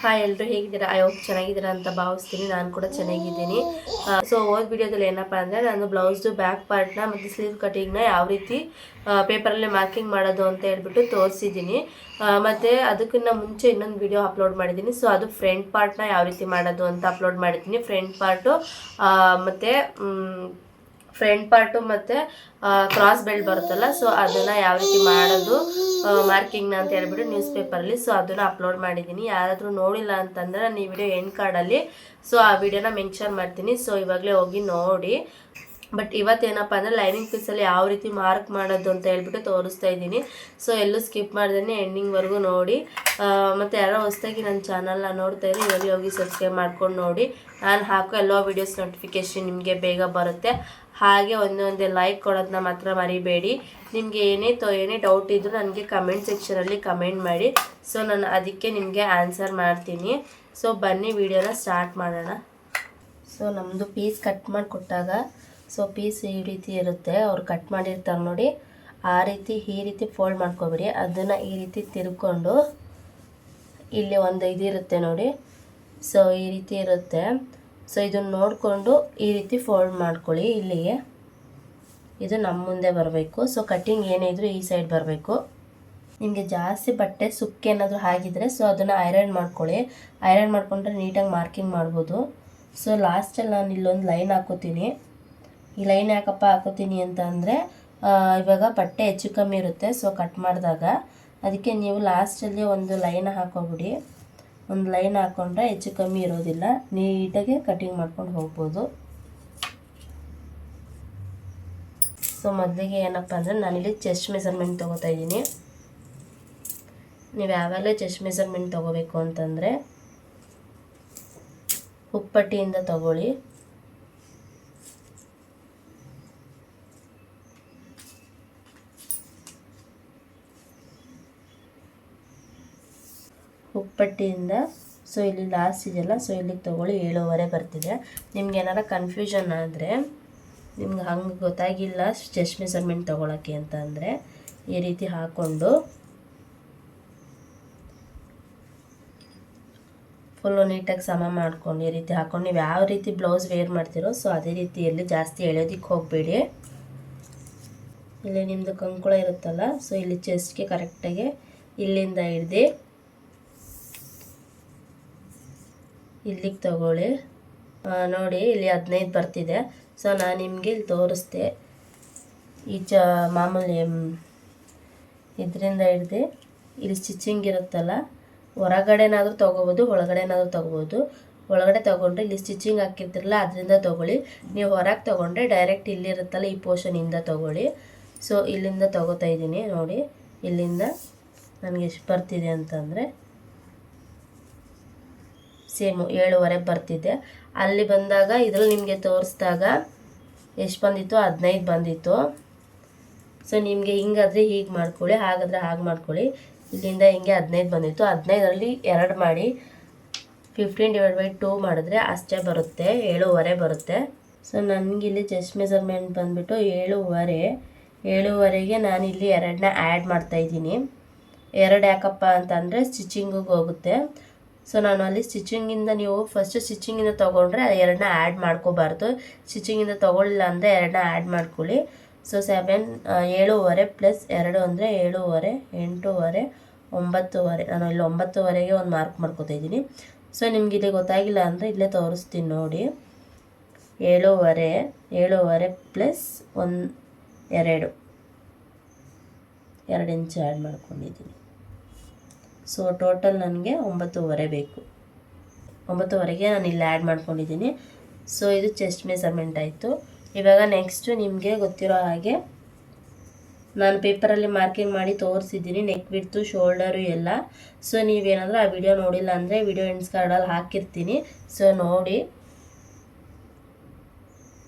Hi ಎಲ್ಲರೂ ಹೇಗಿದ್ದೀರಾ? I hope ಚೆನ್ನಾಗಿದ್ದೀರಾ ಅಂತ ಭಾವಿಸ್ತೀನಿ. ನಾನು ಕೂಡ ಚೆನ್ನಾಗಿದ್ದೀನಿ. ಸೊ ವಿಡಿಯೋದಲ್ಲಿ ಏನಪ್ಪ ಅಂದರೆ ನಾನು ಬ್ಲೌಸ್ದು ಬ್ಯಾಕ್ ಪಾರ್ಟ್ನ ಮತ್ತು ಸ್ಲೀವ್ ಕಟಿಂಗ್ನ ಯಾವ ರೀತಿ ಪೇಪರಲ್ಲೇ ಮಾರ್ಕಿಂಗ್ ಮಾಡೋದು ಅಂತ ಹೇಳ್ಬಿಟ್ಟು ತೋರಿಸಿದ್ದೀನಿ. ಮತ್ತು ಅದಕ್ಕಿಂತ ಮುಂಚೆ ಇನ್ನೊಂದು ವಿಡಿಯೋ ಅಪ್ಲೋಡ್ ಮಾಡಿದ್ದೀನಿ. ಸೊ ಅದು ಫ್ರಂಟ್ ಪಾರ್ಟ್ನ ಯಾವ ರೀತಿ ಮಾಡೋದು ಅಂತ ಅಪ್ಲೋಡ್ ಮಾಡಿದ್ದೀನಿ. ಫ್ರಂಟ್ ಪಾರ್ಟು ಮತ್ತು ಫ್ರಂಟ್ ಪಾರ್ಟು ಮತ್ತು ಕ್ರಾಸ್ ಬೆಲ್ಟ್ ಬರುತ್ತಲ್ಲ, ಸೊ ಅದನ್ನು ಯಾವ ರೀತಿ ಮಾಡೋದು ಮಾರ್ಕಿಂಗ್ನ ಅಂತ ಹೇಳ್ಬಿಟ್ಟು ನ್ಯೂಸ್ ಪೇಪರಲ್ಲಿ ಸೊ ಅದನ್ನು ಅಪ್ಲೋಡ್ ಮಾಡಿದ್ದೀನಿ. ಯಾರಾದರೂ ನೋಡಿಲ್ಲ ಅಂತಂದರೆ ನಾನು ಈ ವಿಡಿಯೋ ಎಂಡ್ ಕಾರ್ಡಲ್ಲಿ ಸೊ ಆ ವಿಡಿಯೋನ ಮೆನ್ಷನ್ ಮಾಡ್ತೀನಿ. ಸೊ ಇವಾಗಲೇ ಹೋಗಿ ನೋಡಿ. ಬಟ್ ಇವತ್ತೇನಪ್ಪ ಅಂದರೆ ಲೈನಿಂಗ್ ಪೀಸಲ್ಲಿ ಯಾವ ರೀತಿ ಮಾರ್ಕ್ ಮಾಡೋದು ಅಂತ ಹೇಳ್ಬಿಟ್ಟು ತೋರಿಸ್ತಾ ಇದ್ದೀನಿ. ಸೊ ಎಲ್ಲೂ ಸ್ಕಿಪ್ ಮಾಡ್ದೇ ಎಂಡಿಂಗ್ವರೆಗೂ ನೋಡಿ. ಮತ್ತು ಯಾರೋ ಹೊಸದಾಗಿ ನನ್ನ ಚಾನಲ್ನ ನೋಡ್ತಾ ಇದ್ರೆ ಇವಾಗ ಹೋಗಿ ಸಬ್ಸ್ಕ್ರೈಬ್ ಮಾಡ್ಕೊಂಡು ನೋಡಿ. ನಾನು ಹಾಕೋ ಎಲ್ಲ ವೀಡಿಯೋಸ್ ನೋಟಿಫಿಕೇಷನ್ ನಿಮಗೆ ಬೇಗ ಬರುತ್ತೆ. ಹಾಗೆ ಒಂದೊಂದೇ ಲೈಕ್ ಕೊಡೋದನ್ನ ಮಾತ್ರ ಮರಿಬೇಡಿ. ನಿಮಗೆ ಏನೇ ಡೌಟ್ ಇದ್ದರೂ ನನಗೆ ಕಮೆಂಟ್ ಸೆಕ್ಷನಲ್ಲಿ ಕಮೆಂಟ್ ಮಾಡಿ. ಸೊ ನಾನು ಅದಕ್ಕೆ ನಿಮಗೆ ಆನ್ಸರ್ ಮಾಡ್ತೀನಿ. ಸೊ ಬನ್ನಿ ವಿಡಿಯೋನ ಸ್ಟಾರ್ಟ್ ಮಾಡೋಣ. ಸೊ ನಮ್ಮದು ಪೀಸ್ ಕಟ್ ಮಾಡಿ ಕೊಟ್ಟಾಗ ಸೊ ಪೀಸ್ ಈ ರೀತಿ ಇರುತ್ತೆ. ಅವ್ರು ಕಟ್ ಮಾಡಿರ್ತಾರೆ ನೋಡಿ, ಈ ರೀತಿ ಫೋಲ್ಡ್ ಮಾಡ್ಕೊಬೇಡಿ. ಅದನ್ನು ಈ ರೀತಿ ತಿರ್ಕೊಂಡು ಇಲ್ಲಿ ಒಂದು ಇದಿರುತ್ತೆ ನೋಡಿ, ಸೊ ಈ ರೀತಿ ಇರುತ್ತೆ. ಸೊ ಇದನ್ನು ನೋಡಿಕೊಂಡು ಈ ರೀತಿ ಫೋಲ್ಡ್ ಮಾಡ್ಕೊಳ್ಳಿ. ಇಲ್ಲಿಗೆ ಇದು ನಮ್ಮ ಮುಂದೆ ಬರಬೇಕು. ಸೊ ಕಟ್ಟಿಂಗ್ ಏನೇ ಇದ್ರೂ ಈ ಸೈಡ್ ಬರಬೇಕು. ನಿಮಗೆ ಜಾಸ್ತಿ ಬಟ್ಟೆ ಸುಕ್ಕೆ ಏನಾದರೂ ಆಗಿದ್ರೆ ಸೊ ಅದನ್ನು ಐರನ್ ಮಾಡ್ಕೊಳ್ಳಿ. ಐರನ್ ಮಾಡಿಕೊಂಡ್ರೆ ನೀಟಾಗಿ ಮಾರ್ಕಿಂಗ್ ಮಾಡ್ಬೋದು. ಸೊ ಲಾಸ್ಟಲ್ಲಿ ನಾನು ಇಲ್ಲೊಂದು ಲೈನ್ ಹಾಕೋತೀನಿ. ಈ ಲೈನ್ ಯಾಕಪ್ಪ ಹಾಕೋತೀನಿ ಅಂತ ಅಂದರೆ ಇವಾಗ ಬಟ್ಟೆ ಹೆಚ್ಚು ಕಮ್ಮಿ ಇರುತ್ತೆ ಸೊ ಕಟ್ ಮಾಡಿದಾಗ. ಅದಕ್ಕೆ ನೀವು ಲಾಸ್ಟಲ್ಲಿ ಒಂದು ಲೈನ್ ಹಾಕೋಬಿಡಿ. ಒಂದು ಲೈನ್ ಹಾಕ್ಕೊಂಡ್ರೆ ಹೆಚ್ಚು ಕಮ್ಮಿ ಇರೋದಿಲ್ಲ, ನೀಟಾಗಿ ಕಟಿಂಗ್ ಮಾಡ್ಕೊಂಡು ಹೋಗ್ಬೋದು. ಸೊ ಮೊದಲಿಗೆ ಏನಪ್ಪ ಅಂದರೆ ನಾನಿಲ್ಲಿ ಚೆಸ್ಟ್ ಮೆಸರ್ಮೆಂಟ್ ತೊಗೋತಾ ಇದ್ದೀನಿ. ನೀವು ಯಾವಾಗಲೇ ಚೆಸ್ಟ್ ಮೆಸರ್ಮೆಂಟ್ ತೊಗೋಬೇಕು ಅಂತಂದರೆ ಹುಕ್ಕುಪಟ್ಟಿಯಿಂದ ತಗೊಳ್ಳಿ. ಹುಕ್ಕುಪಟ್ಟಿಯಿಂದ ಸೊ ಇಲ್ಲಿ ಲಾಸ್ಟ್ ಇದೆಯಲ್ಲ, ಸೊ ಇಲ್ಲಿಗೆ ತೊಗೊಳ್ಳಿ. 7.5 ಬರ್ತಿದೆ. ನಿಮ್ಗೆ ಏನಾರ ಕನ್ಫ್ಯೂಷನ್ ಆದರೆ, ನಿಮ್ಗೆ ಹಂಗೆ ಗೊತ್ತಾಗಿಲ್ಲ ಚೆಸ್ಟ್ ಮೆಸರ್ಮೆಂಟ್ ತೊಗೊಳಕ್ಕೆ ಅಂತ ಅಂದರೆ ಈ ರೀತಿ ಹಾಕ್ಕೊಂಡು ಫುಲ್ಲು ನೀಟಾಗಿ ಸಮ ಮಾಡ್ಕೊಂಡು ಈ ರೀತಿ ಹಾಕ್ಕೊಂಡು ನೀವು ಯಾವ ರೀತಿ ಬ್ಲೌಸ್ ವೇರ್ ಮಾಡ್ತೀರೋ ಸೊ ಅದೇ ರೀತಿಯಲ್ಲಿ ಜಾಸ್ತಿ ಎಳೆಯೋದಕ್ಕೆ ಹೋಗಬೇಡಿ. ಇಲ್ಲಿ ನಿಮ್ಮದು ಕಂಕುಳ ಇರುತ್ತಲ್ಲ, ಸೊ ಇಲ್ಲಿ ಚೆಸ್ಟ್ಗೆ ಕರೆಕ್ಟಾಗಿ ಇಲ್ಲಿಂದ ಹಿಡ್ದು ಇಲ್ಲಿಗೆ ತಗೊಳ್ಳಿ. ನೋಡಿ ಇಲ್ಲಿ 15 ಬರ್ತಿದೆ. ಸೊ ನಾನು ನಿಮಗೆ ಇಲ್ಲಿ ತೋರಿಸ್ದೆ. ಈ ಮಾಮೂಲಿ ಇದರಿಂದ ಹಿಡ್ದು ಇಲ್ಲಿ ಸ್ಟಿಚಿಂಗ್ ಇರುತ್ತಲ್ಲ, ಹೊರಗಡೆನಾದರೂ ತೊಗೋಬೋದು, ಒಳಗಡೆನಾದರೂ ತೊಗೋಬೋದು. ಒಳಗಡೆ ತೊಗೊಂಡ್ರೆ ಇಲ್ಲಿ ಸ್ಟಿಚಿಂಗ್ ಹಾಕಿರ್ತಿರಲ್ಲ ಅದರಿಂದ ತೊಗೊಳ್ಳಿ. ನೀವು ಹೊರಗೆ ತೊಗೊಂಡ್ರೆ ಡೈರೆಕ್ಟ್ ಇಲ್ಲಿರುತ್ತಲ್ಲ ಈ ಪೋರ್ಷನಿಂದ ತೊಗೊಳ್ಳಿ. ಸೊ ಇಲ್ಲಿಂದ ತೊಗೋತಾ ಇದ್ದೀನಿ ನೋಡಿ. ಇಲ್ಲಿಂದ ನನಗೆ ಎಷ್ಟು ಬರ್ತಿದೆ ಅಂತಂದರೆ ಸೇಮು 7.5 ಬರ್ತಿದ್ದೆ. ಅಲ್ಲಿ ಬಂದಾಗ ಇದರಲ್ಲಿ ನಿಮಗೆ ತೋರಿಸಿದಾಗ ಎಷ್ಟು ಬಂದಿತ್ತು? 15 ಬಂದಿತ್ತು. ಸೊ ನಿಮಗೆ ಹಿಂಗಾದರೆ ಹೀಗೆ ಮಾಡ್ಕೊಳ್ಳಿ, ಹಾಗಾದರೆ ಹಾಗೆ ಮಾಡ್ಕೊಳ್ಳಿ. ಇಲ್ಲಿಂದ ಹಿಂಗೆ 15 ಬಂದಿತ್ತು. 15ರಲ್ಲಿ 2 ಮಾಡಿ 15/2 ಮಾಡಿದ್ರೆ ಅಷ್ಟೇ ಬರುತ್ತೆ, 7.5 ಬರುತ್ತೆ. ಸೊ ನನಗಿಲ್ಲಿ ಚೆಸ್ಟ್ ಮೆಸರ್ಮೆಂಟ್ ಬಂದುಬಿಟ್ಟು 7.5ಗೆ ನಾನಿಲ್ಲಿ 2ನ ಆ್ಯಡ್ ಮಾಡ್ತಾಯಿದ್ದೀನಿ. 2 ಯಾಕಪ್ಪ ಅಂತಂದರೆ ಸ್ಟಿಚಿಂಗಿಗೆ ಹೋಗುತ್ತೆ. ಸೊ ನಾನು ಅಲ್ಲಿ ಸ್ಟಿಚಿಂಗಿಂದ ನೀವು ಫಸ್ಟ್ ಸ್ಟಿಚಿಂಗಿಂದ ತೊಗೊಂಡ್ರೆ 2ನ ಆ್ಯಡ್ ಮಾಡ್ಕೋಬಾರ್ದು. ಸ್ಟಿಚಿಂಗಿಂದ ತೊಗೊಳ್ಳಿಲ್ಲ ಅಂದರೆ 2ನ ಆ್ಯಡ್ ಮಾಡ್ಕೊಳ್ಳಿ. ಸೊ 7.5 ಪ್ಲಸ್ 2 ಅಂದರೆ 7.5, 8.5, 9.5. ನಾನು ಇಲ್ಲಿ 9.5ಗೆ ಒಂದು ಮಾರ್ಕ್ ಮಾಡ್ಕೋತಾ ಇದ್ದೀನಿ. ಸೊ ನಿಮ್ಗೆ ಇಲ್ಲಿ ಗೊತ್ತಾಗಿಲ್ಲ ಅಂದರೆ ಇಲ್ಲೇ ತೋರಿಸ್ತೀನಿ ನೋಡಿ. 7.5 ಪ್ಲಸ್ 2 ಇಂಚ್ ಆ್ಯಡ್ ಮಾಡ್ಕೊಂಡಿದ್ದೀನಿ. ಸೊ ಟೋಟಲ್ ನನಗೆ 9.5 ಬೇಕು. 9.5ಗೆ ನಾನು ಇಲ್ಲಿ ಆ್ಯಡ್ ಮಾಡ್ಕೊಂಡಿದ್ದೀನಿ. ಸೊ ಇದು ಚೆಸ್ಟ್ ಮೆಸರ್ಮೆಂಟ್ ಆಯಿತು. ಇವಾಗ ನೆಕ್ಸ್ಟು ನಿಮಗೆ ಗೊತ್ತಿರೋ ಹಾಗೆ ನಾನು ಪೇಪರಲ್ಲಿ ಮಾರ್ಕಿಂಗ್ ಮಾಡಿ ತೋರಿಸಿದ್ದೀನಿ ನೆಕ್ ವಿಡ್ತು, ಶೋಲ್ಡರು ಎಲ್ಲ. ಸೊ ನೀವೇನಾದರೂ ಆ ವಿಡಿಯೋ ನೋಡಿಲ್ಲ ಅಂದರೆ ವಿಡಿಯೋ ಎಂಡ್ಸ್ ಕಾರ್ಡಲ್ಲಿ ಹಾಕಿರ್ತೀನಿ, ಸೊ ನೋಡಿ.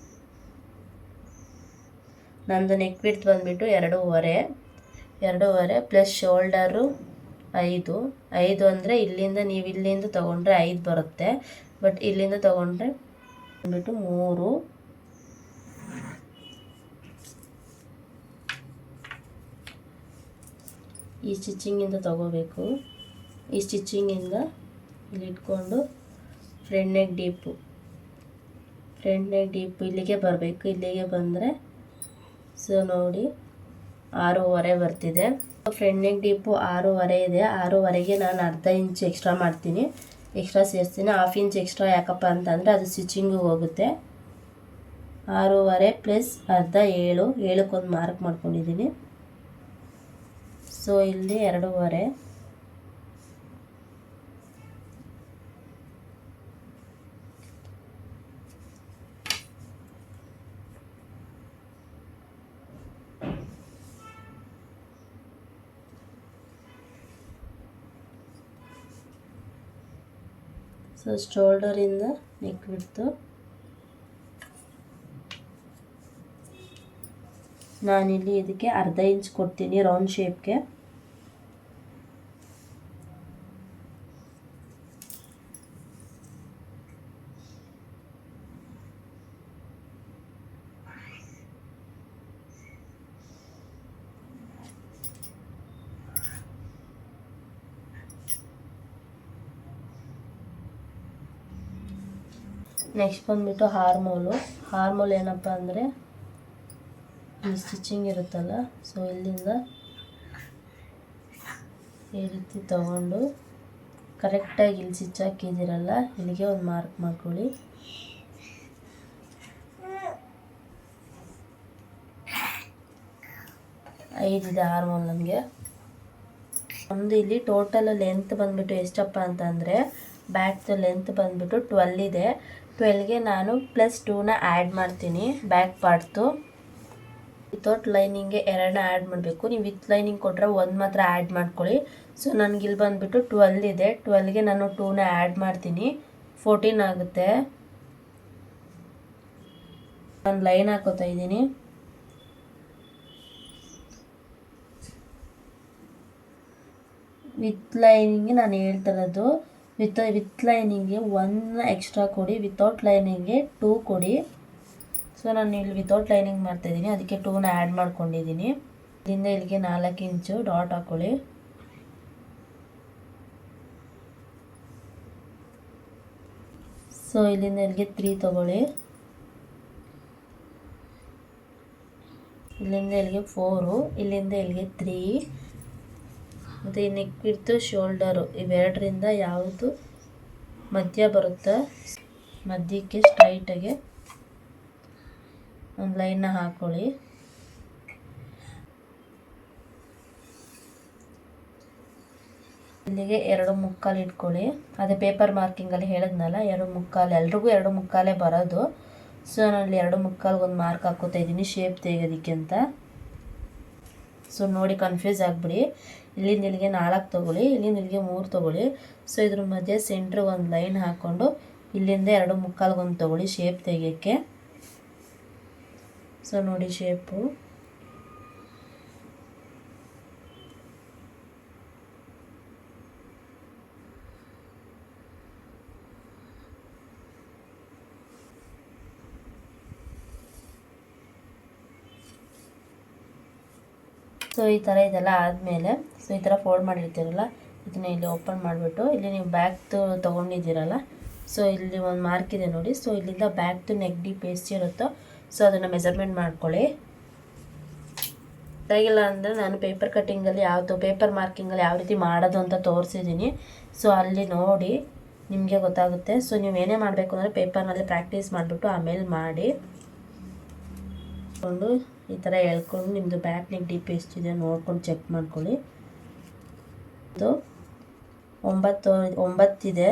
ನಂದು ನೆಕ್ ವಿಡ್ತ್ ಬಂದುಬಿಟ್ಟು 2.5 ಪ್ಲಸ್ ಶೋಲ್ಡರು 5 ಅಂದರೆ ಇಲ್ಲಿಂದ ತೊಗೊಂಡ್ರೆ 5 ಬರುತ್ತೆ. ಬಟ್ ಇಲ್ಲಿಂದ ತೊಗೊಂಡ್ರೆ ಬಂದುಬಿಟ್ಟು 3. ಈ ಸ್ಟಿಚಿಂಗಿಂದ ತಗೋಬೇಕು. ಈ ಸ್ಟಿಚಿಂಗಿಂದ ಇಲ್ಲಿ ಇಟ್ಕೊಂಡು ಫ್ರಂಟ್ ನೆಕ್ ಡೀಪು ಇಲ್ಲಿಗೆ ಬರಬೇಕು. ಇಲ್ಲಿಗೆ ಬಂದರೆ ಸೊ ನೋಡಿ 6.5 ಬರ್ತಿದೆ. ಫ್ರಂಟ್ ನೆಕ್ ಡೀಪು 6.5 ಇದೆ. 6.5ಗೆ ನಾನು ಅರ್ಧ ಇಂಚ್ ಎಕ್ಸ್ಟ್ರಾ ಮಾಡ್ತೀನಿ, ಎಕ್ಸ್ಟ್ರಾ ಸೇರಿಸ್ತೀನಿ. 1/2 ಇಂಚ್ ಎಕ್ಸ್ಟ್ರಾ ಯಾಕಪ್ಪ ಅಂತಂದರೆ ಅದು ಸ್ಟಿಚಿಂಗು ಹೋಗುತ್ತೆ. 6.5 ಪ್ಲಸ್ ಅರ್ಧ 7, 7ಕ್ಕೆ ಮಾರ್ಕ್ ಮಾಡ್ಕೊಂಡಿದ್ದೀನಿ. ಸೊ ಇಲ್ಲಿ 2.5. ಸೊ ಶೋಲ್ಡರಿಂದ ನೆಕ್ ಬಿಡ್ತು ನಾನಿಲ್ಲಿ ಇದಕ್ಕೆ ಅರ್ಧ ಇಂಚ್ ಕೊಡ್ತೀನಿ ರೌಂಡ್ ಶೇಪ್ಗೆ. ನೆಕ್ಸ್ಟ್ ಬಂದುಬಿಟ್ಟು ಹಾರ್ಮೋಲ್ ಏನಪ್ಪ ಅಂದರೆ ಈ ಸ್ಟಿಚಿಂಗ್ ಇರುತ್ತಲ್ಲ, ಸೊ ಇಲ್ಲಿಂದ ಈ ರೀತಿ ತಗೊಂಡು ಕರೆಕ್ಟಾಗಿ ಇಲ್ಲಿ ಸ್ಟಿಚ್ ಹಾಕಿದ್ದೀರಲ್ಲ, ಇಲ್ಲಿಗೆ ಒಂದು ಮಾರ್ಕ್ ಮಾಡ್ಕೊಳ್ಳಿ. ಐದಿದೆ ಹಾರ್ಮೋಲ್ ನಮಗೆ. ಒಂದು ಇಲ್ಲಿ ಟೋಟಲ್ ಲೆಂತ್ ಬಂದುಬಿಟ್ಟು ಎಷ್ಟಪ್ಪ ಅಂತಂದರೆ ಬ್ಯಾಕ್ದು ಲೆಂತ್ ಬಂದುಬಿಟ್ಟು 12 ಇದೆ. 12ಗೆ ನಾನು +2ನ ಆ್ಯಡ್ ಮಾಡ್ತೀನಿ ಬ್ಯಾಕ್ ಪಾರ್ಟ್ದು. ವಿತೌಟ್ ಲೈನಿಂಗ್ಗೆ 2ನ ಆ್ಯಡ್ ಮಾಡಬೇಕು. ನೀವು ವಿತ್ ಲೈನಿಂಗ್ ಕೊಟ್ಟರೆ 1 ಮಾತ್ರ ಆ್ಯಡ್ ಮಾಡ್ಕೊಳ್ಳಿ. ಸೊ ನನಗಿಲ್ಲಿ ಬಂದುಬಿಟ್ಟು 12 ಇದೆ. 12ಗೆ ನಾನು 2ನ ಆ್ಯಡ್ ಮಾಡ್ತೀನಿ, 14 ಆಗುತ್ತೆ. ನಾನು ಲೈನ್ ಹಾಕೋತಾ ಇದ್ದೀನಿ. ವಿತ್ ಲೈನಿಂಗ್ಗೆ ನಾನು ಹೇಳ್ತಿರೋದು, ವಿತ್ ಲೈನಿಂಗ್ಗೆ 1 ಎಕ್ಸ್ಟ್ರಾ ಕೊಡಿ, ವಿತೌಟ್ ಲೈನಿಂಗ್ಗೆ 2 ಕೊಡಿ. ಸೊ ನಾನು ಇಲ್ಲಿ ವಿತೌಟ್ ಲೈನಿಂಗ್ ಮಾಡ್ತಾಯಿದ್ದೀನಿ, ಅದಕ್ಕೆ 2ನ ಆ್ಯಡ್ ಮಾಡ್ಕೊಂಡಿದ್ದೀನಿ. ಇಲ್ಲಿಂದ ಇಲ್ಲಿಗೆ 4 ಇಂಚು ಡಾಟ್ ಹಾಕೊಳ್ಳಿ. ಸೊ ಇಲ್ಲಿಂದ ಇಲ್ಲಿಗೆ 3 ತಗೊಳ್ಳಿ. ಇಲ್ಲಿಂದ ಇಲ್ಲಿಗೆ 4, ಇಲ್ಲಿಂದ ಇಲ್ಲಿಗೆ 3. ಮತ್ತು ಈ ನೆಕ್ ಬಿಡ್ತು ಶೋಲ್ಡರು ಇವೆರಡರಿಂದ ಯಾವುದು ಮಧ್ಯ ಬರುತ್ತೆ, ಮಧ್ಯಕ್ಕೆ ಸ್ಟ್ರೈಟಾಗಿ ಒಂದು ಲೈನ್ನ ಹಾಕ್ಕೊಳ್ಳಿ. ಇಲ್ಲಿಗೆ 2.25 ಇಟ್ಕೊಳ್ಳಿ. ಅದೇ ಪೇಪರ್ ಮಾರ್ಕಿಂಗಲ್ಲಿ ಹೇಳಿದ್ನಲ್ಲ 2.25, ಎಲ್ರಿಗೂ 2.25 ಬರೋದು. ಸೊ ನಾನು ಇಲ್ಲಿ 2.25 ಒಂದು ಮಾರ್ಕ್ ಹಾಕೋತಾ ಇದ್ದೀನಿ ಶೇಪ್ ತೆಗೆಯೋದಕ್ಕೆ ಅಂತ. ಸೊ ನೋಡಿ ಕನ್ಫ್ಯೂಸ್ ಆಗಿಬಿಡಿ. ಇಲ್ಲಿಂದ ಇಲ್ಲಿಗೆ 4 ತೊಗೊಳ್ಳಿ, ಇಲ್ಲಿಂದ ಇಲ್ಲಿಗೆ 3 ತೊಗೊಳ್ಳಿ. ಸೊ ಇದ್ರ ಮಧ್ಯೆ ಸೆಂಟ್ರಿಗೆ ಒಂದು ಲೈನ್ ಹಾಕ್ಕೊಂಡು ಇಲ್ಲಿಂದ 2.25 ಒಂದು ತೊಗೊಳ್ಳಿ ಶೇಪ್ ತೆಗಿಯೋಕ್ಕೆ. ಸೊ ನೋಡಿ ಶೇಪು. ಸೊ ಈ ಥರ ಇದೆಲ್ಲ ಆದಮೇಲೆ ಸೊ ಈ ಥರ ಫೋಲ್ಡ್ ಮಾಡಿರ್ತೀರಲ್ಲ, ಇದನ್ನ ಇಲ್ಲಿ ಓಪನ್ ಮಾಡಿಬಿಟ್ಟು ಇಲ್ಲಿ ನೀವು ಬ್ಯಾಕ್ದು ತೊಗೊಂಡಿದ್ದೀರಲ್ಲ, ಸೊ ಇಲ್ಲಿ ಒಂದು ಮಾರ್ಕ್ ಇದೆ ನೋಡಿ. ಸೊ ಇಲ್ಲಿಂದ ಬ್ಯಾಕ್ದು ನೆಕ್ ಡೀಪ್ ಎಷ್ಟಿರುತ್ತೋ ಸೊ ಅದನ್ನು ಮೆಜರ್ಮೆಂಟ್ ಮಾಡ್ಕೊಳ್ಳಿ. ಆಗಿಲ್ಲ ಅಂದರೆ ನಾನು ಪೇಪರ್ ಮಾರ್ಕಿಂಗಲ್ಲಿ ಯಾವ ರೀತಿ ಮಾಡೋದು ಅಂತ ತೋರಿಸಿದ್ದೀನಿ. ಸೊ ಅಲ್ಲಿ ನೋಡಿ ನಿಮಗೆ ಗೊತ್ತಾಗುತ್ತೆ. ಸೊ ನೀವು ಏನೇ ಮಾಡಬೇಕು ಅಂದರೆ ಪೇಪರ್ನಲ್ಲಿ ಪ್ರಾಕ್ಟೀಸ್ ಮಾಡಿಬಿಟ್ಟು ಆಮೇಲೆ ಮಾಡಿ ಈ ಥರ ಎಳ್ಕೊಂಡು ನಿಮ್ಮದು ಬ್ಯಾಕ್ ನೆಕ್ ಡೀಪ್ ಎಷ್ಟಿದೆ ನೋಡ್ಕೊಂಡು ಚೆಕ್ ಮಾಡ್ಕೊಳ್ಳಿ. ಇದು 9 ಇದೆ.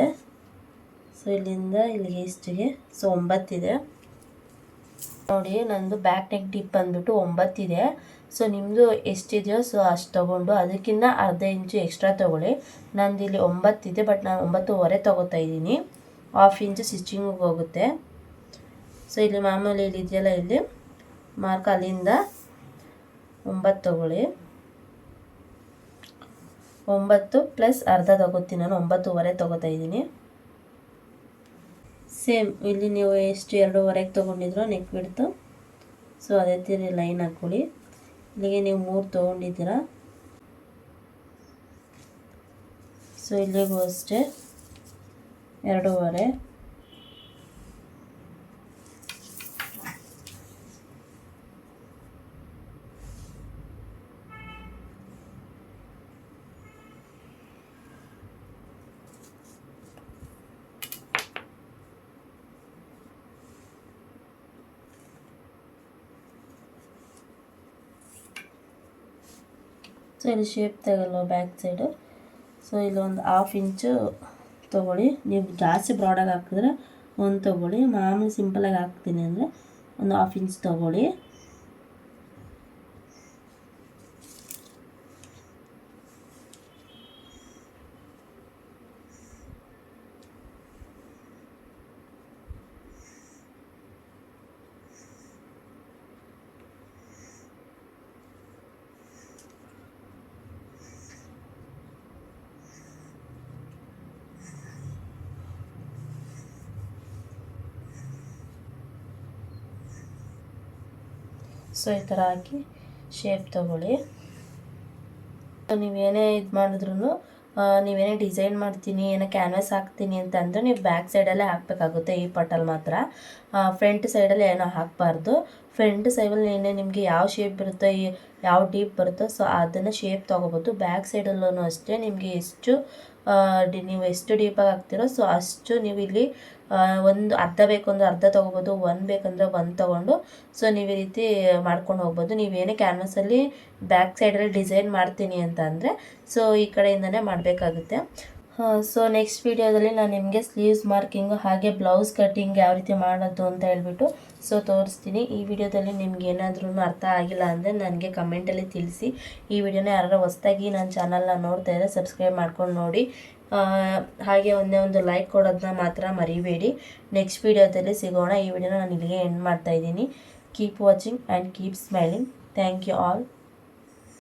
ಸೊ ಇಲ್ಲಿಂದ ಇಲ್ಲಿಗೆ ಎಷ್ಟಿಗೆ, ಸೊ 9 ಇದೆ ನೋಡಿ. ನಂದು ಬ್ಯಾಕ್ ನೆಕ್ ಡೀಪ್ ಬಂದುಬಿಟ್ಟು 9 ಇದೆ. ಸೊ ನಿಮ್ಮದು ಎಷ್ಟಿದೆಯೋ ಸೊ ಅಷ್ಟು ತೊಗೊಂಡು ಅದಕ್ಕಿಂತ ಅರ್ಧ ಇಂಚು ಎಕ್ಸ್ಟ್ರಾ ತೊಗೊಳ್ಳಿ. ನಂದು ಇಲ್ಲಿ 9 ಇದೆ, ಬಟ್ ನಾನು 9.25 ತೊಗೋತಾ ಇದ್ದೀನಿ. 1/2 ಇಂಚು ಸ್ಟಿಚಿಂಗಿಗೆ ಹೋಗುತ್ತೆ. ಸೊ ಇಲ್ಲಿ ಮಾಮೂಲಿ ಇಲ್ಲಿ ಇದೆಯಲ್ಲ, ಇಲ್ಲಿ ಮಾರ್ಕ್ ಅಲ್ಲಿಂದ 9 ತೊಗೊಳ್ಳಿ. 9 ಪ್ಲಸ್ ಅರ್ಧ ತೊಗೋತೀನಿ ನಾನು, 9.25 ತೊಗೋತಾ ಇದ್ದೀನಿ. ಸೇಮ್ ಇಲ್ಲಿ ನೀವು ಎಷ್ಟು 2.25 ತೊಗೊಂಡಿದ್ರು ನೆಕ್ ಬಿಡ್ತು. ಸೊ ಅದೇ ಥರ ಲೈನ್ ಹಾಕ್ಕೊಳ್ಳಿ. ಇಲ್ಲಿಗೆ ನೀವು 3 ತೊಗೊಂಡಿದ್ದೀರಾ. ಸೊ ಇಲ್ಲಿಗೂ ಅಷ್ಟೇ 2.5. ಸೊ ಇಲ್ಲಿ ಶೇಪ್ ತಗೊಳ್ಳುವ ಬ್ಯಾಕ್ ಸೈಡು. ಸೊ ಇಲ್ಲಿ ಒಂದು 1/2 ಇಂಚು ತೊಗೊಳ್ಳಿ. ನೀವು ಜಾಸ್ತಿ ಬ್ರಾಡಾಗಿ ಹಾಕಿದ್ರೆ 1 ತೊಗೊಳ್ಳಿ. ಮಾಮೂಲಿ ಸಿಂಪಲಾಗಿ ಹಾಕ್ತೀನಿ ಅಂದರೆ ಒಂದು 1/2 ಇಂಚ್ ತೊಗೊಳ್ಳಿ. ಸೊ ಈ ಥರ ಹಾಕಿ ಶೇಪ್ ತೊಗೊಳ್ಳಿ. ನೀವೇನೇ ಇದು ಮಾಡಿದ್ರು, ನೀವೇನೇ ಡಿಸೈನ್ ಮಾಡ್ತೀನಿ, ಏನೋ ಕ್ಯಾನ್ವಾಸ್ ಹಾಕ್ತೀನಿ ಅಂತ ಅಂದರೆ ನೀವು ಬ್ಯಾಕ್ ಸೈಡಲ್ಲೇ ಹಾಕಬೇಕಾಗುತ್ತೆ. ಈ ಪಟ್ಟಲ್ಲಿ ಮಾತ್ರ ಫ್ರಂಟ್ ಸೈಡಲ್ಲಿ ಏನೋ ಹಾಕಬಾರ್ದು. ಫ್ರಂಟ್ ಸೈಡಲ್ಲಿ ಏನೇ ನಿಮಗೆ ಯಾವ ಶೇಪ್ ಬರುತ್ತೋ, ಯಾವ ಡೀಪ್ ಬರುತ್ತೋ ಸೊ ಅದನ್ನು ಶೇಪ್ ತೊಗೋಬೋದು. ಬ್ಯಾಕ್ ಸೈಡಲ್ಲೂ ಅಷ್ಟೇ ನಿಮಗೆ ನೀವು ಎಷ್ಟು ಡೀಪಾಗಿ ಹಾಕ್ತಿರೋ ಸೊ ಅಷ್ಟು ನೀವು ಇಲ್ಲಿ ಒಂದು ಅರ್ಧ ಬೇಕು ಅಂದರೆ ಅರ್ಧ ತೊಗೋಬೋದು, 1 ಬೇಕಂದರೆ 1 ತೊಗೊಂಡು ಸೊ ನೀವು ಈ ರೀತಿ ಮಾಡ್ಕೊಂಡು ಹೋಗ್ಬೋದು. ನೀವೇನೇ ಕ್ಯಾನ್ವಾಸಲ್ಲಿ ಬ್ಯಾಕ್ ಸೈಡಲ್ಲಿ ಡಿಸೈನ್ ಮಾಡ್ತೀನಿ ಅಂತ ಅಂದರೆ ಸೊ ಈ ಕಡೆಯಿಂದನೇ ಮಾಡಬೇಕಾಗುತ್ತೆ. ಸೊ ನೆಕ್ಸ್ಟ್ ವೀಡಿಯೋದಲ್ಲಿ ನಾನು ನಿಮಗೆ ಸ್ಲೀವ್ಸ್ ಮಾರ್ಕಿಂಗು ಹಾಗೆ ಬ್ಲೌಸ್ ಕಟ್ಟಿಂಗ್ ಯಾವ ರೀತಿ ಮಾಡೋದು ಅಂತ ಹೇಳ್ಬಿಟ್ಟು ಸೊ ತೋರಿಸ್ತೀನಿ. ಈ ವಿಡಿಯೋದಲ್ಲಿ ನಿಮ್ಗೆ ಏನಾದ್ರೂ ಅರ್ಥ ಆಗಿಲ್ಲ ಅಂದರೆ ನನಗೆ ಕಮೆಂಟಲ್ಲಿ ತಿಳಿಸಿ. ಈ ವಿಡಿಯೋನ ಯಾರು ಹೊಸದಾಗಿ ನನ್ನ ಚಾನಲ್ನ ನೋಡ್ತಾ ಇದ್ದರೆ ಸಬ್ಸ್ಕ್ರೈಬ್ ಮಾಡ್ಕೊಂಡು ನೋಡಿ. ಹಾಗೆ ಒಂದೇ ಒಂದು ಲೈಕ್ ಕೊಡೋದನ್ನ ಮಾತ್ರ ಮರಿಬೇಡಿ. ನೆಕ್ಸ್ಟ್ ವೀಡಿಯೋದಲ್ಲಿ ಸಿಗೋಣ. ಈ ವಿಡಿಯೋನ ನಾನು ಇಲ್ಲಿಗೆ ಎಂಡ್ ಮಾಡ್ತಾಯಿದ್ದೀನಿ. Keep watching and keep smiling. Thank you all.